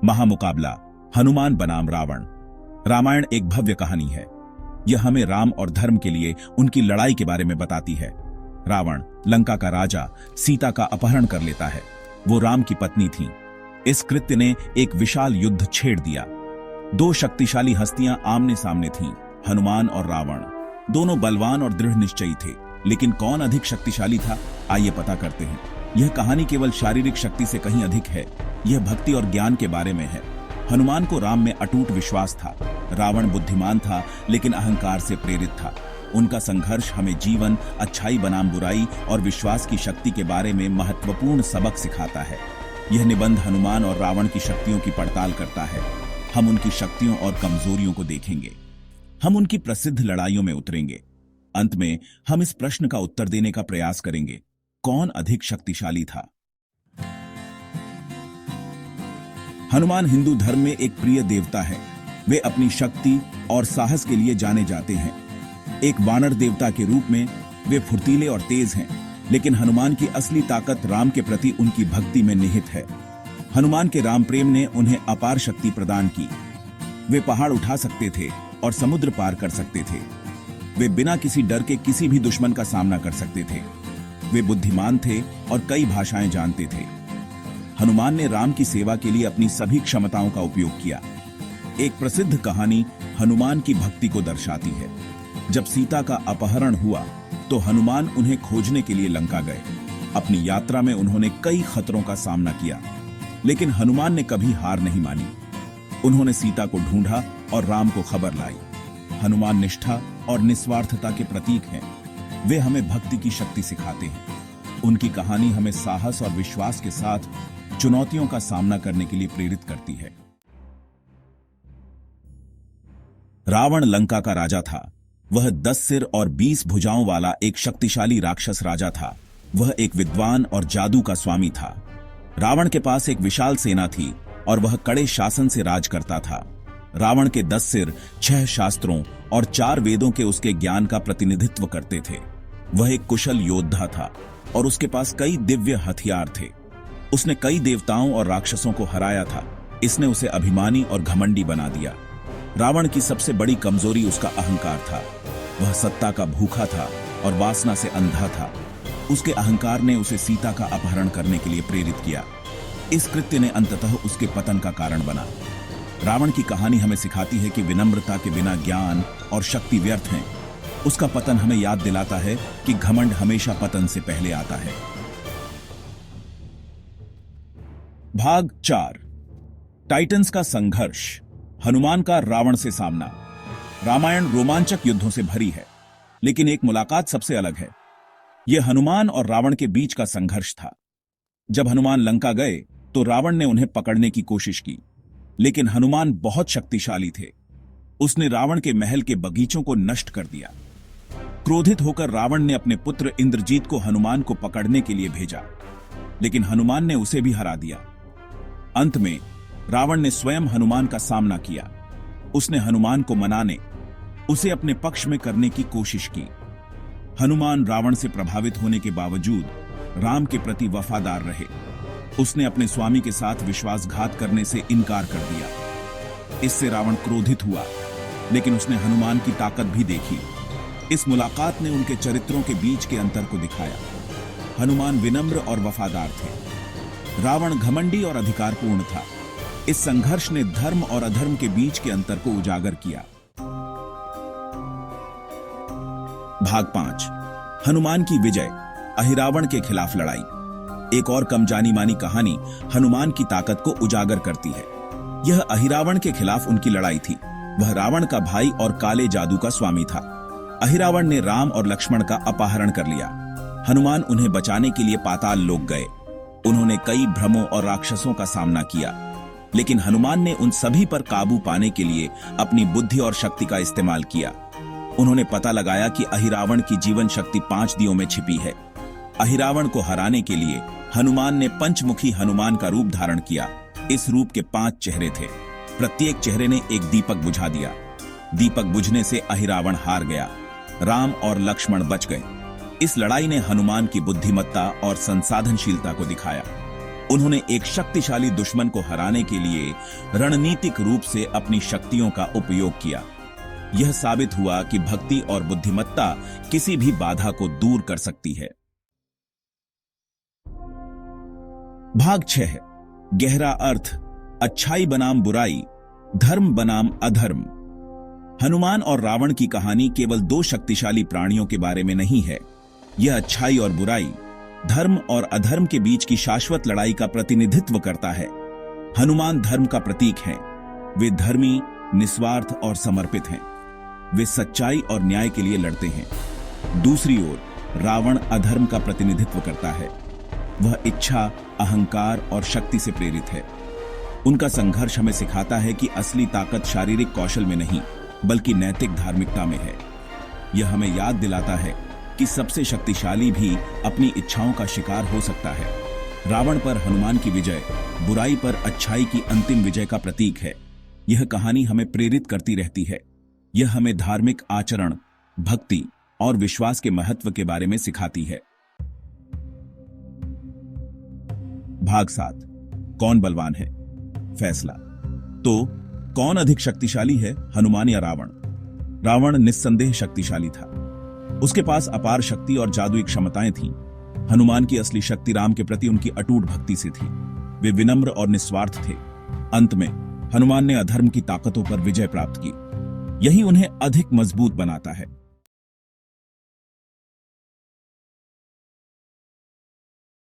महामुकाबला हनुमान बनाम रावण। रामायण एक भव्य कहानी है। यह हमें राम और धर्म के लिए उनकी लड़ाई के बारे में बताती है। रावण लंका का राजा सीता का अपहरण कर लेता है। वो राम की पत्नी थी। इस कृत्य ने एक विशाल युद्ध छेड़ दिया। दो शक्तिशाली हस्तियां आमने सामने थीं, हनुमान और रावण। दोनों बलवान और दृढ़ निश्चयी थे, लेकिन कौन अधिक शक्तिशाली था, आइए पता करते हैं। यह कहानी केवल शारीरिक शक्ति से कहीं अधिक है। यह भक्ति और ज्ञान के बारे में है। हनुमान को राम में अटूट विश्वास था। रावण बुद्धिमान था, लेकिन अहंकार से प्रेरित था। उनका संघर्ष हमें जीवन, अच्छाई बनाम बुराई और विश्वास की शक्ति के बारे में महत्वपूर्ण सबक सिखाता है। यह निबंध हनुमान और रावण की शक्तियों की पड़ताल करता है। हम उनकी शक्तियों और कमजोरियों को देखेंगे। हम उनकी प्रसिद्ध लड़ाइयों में उतरेंगे। अंत में हम इस प्रश्न का उत्तर देने का प्रयास करेंगे, कौन अधिक शक्तिशाली था। हनुमान हिंदू धर्म में एक प्रिय देवता है। वे अपनी शक्ति और साहस के लिए जाने जाते हैं। एक वानर देवता के रूप में वे फुर्तीले और तेज हैं, लेकिन हनुमान की असली ताकत राम के प्रति उनकी भक्ति में निहित है। हनुमान के राम प्रेम ने उन्हें अपार शक्ति प्रदान की। वे पहाड़ उठा सकते थे और समुद्र पार कर सकते थे। वे बिना किसी डर के किसी भी दुश्मन का सामना कर सकते थे। वे बुद्धिमान थे और कई भाषाएं जानते थे। हनुमान ने राम की सेवा के लिए अपनी सभी क्षमताओं का उपयोग किया। एक प्रसिद्ध कहानी हनुमान की भक्ति को दर्शाती है। जब सीता का अपहरण हुआ तो हनुमान उन्हें खोजने के लिए लंका गए। अपनी यात्रा में उन्होंने कई खतरों का सामना किया, लेकिन हनुमान ने कभी हार नहीं मानी। उन्होंने सीता को ढूंढा और राम को खबर लाई। हनुमान निष्ठा और निस्वार्थता के प्रतीक हैं। वे हमें भक्ति की शक्ति सिखाते हैं। उनकी कहानी हमें साहस और विश्वास के साथ चुनौतियों का सामना करने के लिए प्रेरित करती है। रावण लंका का राजा था। वह 10 सिर और 20 भुजाओं वाला एक शक्तिशाली राक्षस राजा था। वह एक विद्वान और जादू का स्वामी था। रावण के पास एक विशाल सेना थी और वह कड़े शासन से राज करता था। रावण के 10 सिर 6 शास्त्रों और 4 वेदों के उसके ज्ञान का प्रतिनिधित्व करते थे। वह एक कुशल योद्धा था और उसके पास कई दिव्य हथियार थे। उसने कई देवताओं और राक्षसों को हराया था। इसने उसे अभिमानी और घमंडी बना दिया। रावण की सबसे बड़ी कमजोरी उसका अहंकार था। वह सत्ता का भूखा था और वासना से अंधा था। उसके अहंकार ने उसे सीता का अपहरण करने के लिए प्रेरित किया। इस कृत्य ने अंततः उसके पतन का कारण बना। रावण की कहानी हमें सिखाती है कि विनम्रता के बिना ज्ञान और शक्ति व्यर्थ हैं। उसका पतन हमें याद दिलाता है कि घमंड हमेशा पतन से पहले आता है। भाग 4, टाइटन्स का संघर्ष, हनुमान का रावण से सामना। रामायण रोमांचक युद्धों से भरी है, लेकिन एक मुलाकात सबसे अलग है। यह हनुमान और रावण के बीच का संघर्ष था। जब हनुमान लंका गए तो रावण ने उन्हें पकड़ने की कोशिश की, लेकिन हनुमान बहुत शक्तिशाली थे। उसने रावण के महल के बगीचों को नष्ट कर दिया। क्रोधित होकर रावण ने अपने पुत्र इंद्रजीत को हनुमान को पकड़ने के लिए भेजा, लेकिन हनुमान ने उसे भी हरा दिया। अंत में रावण ने स्वयं हनुमान का सामना किया। उसने हनुमान को मनाने, उसे अपने पक्ष में करने की कोशिश की। हनुमान रावण से प्रभावित होने के बावजूद राम के प्रति वफादार रहे। उसने अपने स्वामी के साथ विश्वासघात करने से इनकार कर दिया। इससे रावण क्रोधित हुआ, लेकिन उसने हनुमान की ताकत भी देखी। इस मुलाकात ने उनके चरित्रों के बीच के अंतर को दिखाया। हनुमान विनम्र और वफादार थे। रावण घमंडी और अधिकारपूर्ण था। इस संघर्ष ने धर्म और अधर्म के बीच के अंतर को उजागर किया। भाग 5, हनुमान की विजय, अहिरावण के खिलाफ लड़ाई। एक और कम जानी मानी कहानी हनुमान की ताकत को उजागर करती है। यह अहिरावण के खिलाफ उनकी लड़ाई थी। वह रावण का भाई और काले जादू का स्वामी था। अहिरावण ने राम और लक्ष्मण का अपहरण कर लिया। हनुमान उन्हें बचाने के लिए पाताल लोक गए। उन्होंने कई भ्रमों और राक्षसों का सामना किया, लेकिन हनुमान ने उन सभी पर काबू पाने के लिए अपनी बुद्धि और शक्ति का इस्तेमाल किया। उन्होंने पता लगाया कि अहिरावण की जीवन शक्ति 5 दियों में छिपी है। अहिरावण को हराने के लिए हनुमान ने पंचमुखी हनुमान का रूप धारण किया। इस रूप के 5 चेहरे थे। प्रत्येक चेहरे ने एक दीपक बुझा दिया। दीपक बुझने से अहिरावण हार गया। राम और लक्ष्मण बच गए। इस लड़ाई ने हनुमान की बुद्धिमत्ता और संसाधनशीलता को दिखाया। उन्होंने एक शक्तिशाली दुश्मन को हराने के लिए रणनीतिक रूप से अपनी शक्तियों का उपयोग किया। यह साबित हुआ कि भक्ति और बुद्धिमत्ता किसी भी बाधा को दूर कर सकती है। भाग 6, गहरा अर्थ, अच्छाई बनाम बुराई, धर्म बनाम अधर्म। हनुमान और रावण की कहानी केवल दो शक्तिशाली प्राणियों के बारे में नहीं है। यह अच्छाई और बुराई, धर्म और अधर्म के बीच की शाश्वत लड़ाई का प्रतिनिधित्व करता है। हनुमान धर्म का प्रतीक हैं। वे धर्मी, निस्वार्थ और समर्पित हैं। वे सच्चाई और न्याय के लिए लड़ते हैं। दूसरी ओर रावण अधर्म का प्रतिनिधित्व करता है। वह इच्छा, अहंकार और शक्ति से प्रेरित है। उनका संघर्ष हमें सिखाता है कि असली ताकत शारीरिक कौशल में नहीं, बल्कि नैतिक धार्मिकता में है। यह हमें याद दिलाता है कि सबसे शक्तिशाली भी अपनी इच्छाओं का शिकार हो सकता है। रावण पर हनुमान की विजय बुराई पर अच्छाई की अंतिम विजय का प्रतीक है। यह कहानी हमें प्रेरित करती रहती है। यह हमें धार्मिक आचरण, भक्ति और विश्वास के महत्व के बारे में सिखाती है। भाग 7, कौन बलवान है? फैसला। तो कौन अधिक शक्तिशाली है, हनुमान या रावण? रावण निस्संदेह शक्तिशाली था। उसके पास अपार शक्ति और जादुई क्षमताएं थीं। हनुमान की असली शक्ति राम के प्रति उनकी अटूट भक्ति से थी। वे विनम्र और निस्वार्थ थे। अंत में हनुमान ने अधर्म की ताकतों पर विजय प्राप्त की। यही उन्हें अधिक मजबूत बनाता है।